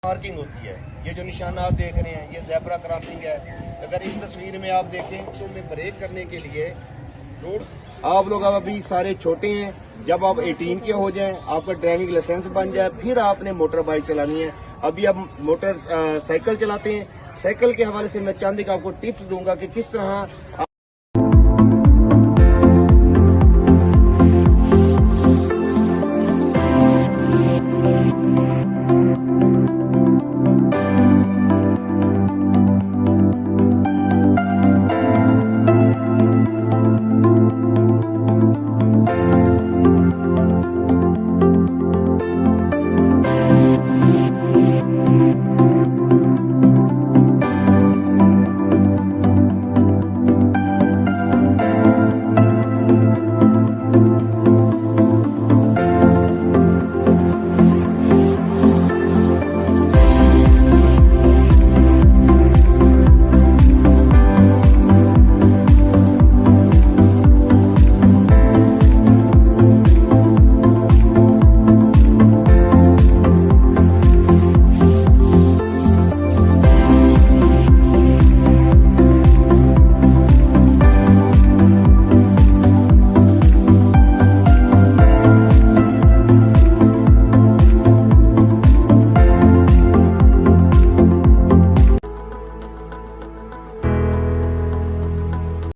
Marking होती है। ये जो निशान आप देख रहे हैं ये ज़ेब्रा क्रॉसिंग है। अगर इस तस्वीर में आप देखें तो में ब्रेक करने के लिए रोड आप लोग अब अभी सारे छोटे हैं, जब आप 18 के हो जाएं, आपका ड्राइविंग लाइसेंस बन जाए, फिर आपने मोटर बाइक चलानी है। अभी आप मोटर साइकिल चलाते हैं। साइकिल के हवाले से मैं चंद एक आपको टिप्स दूंगा कि किस तरह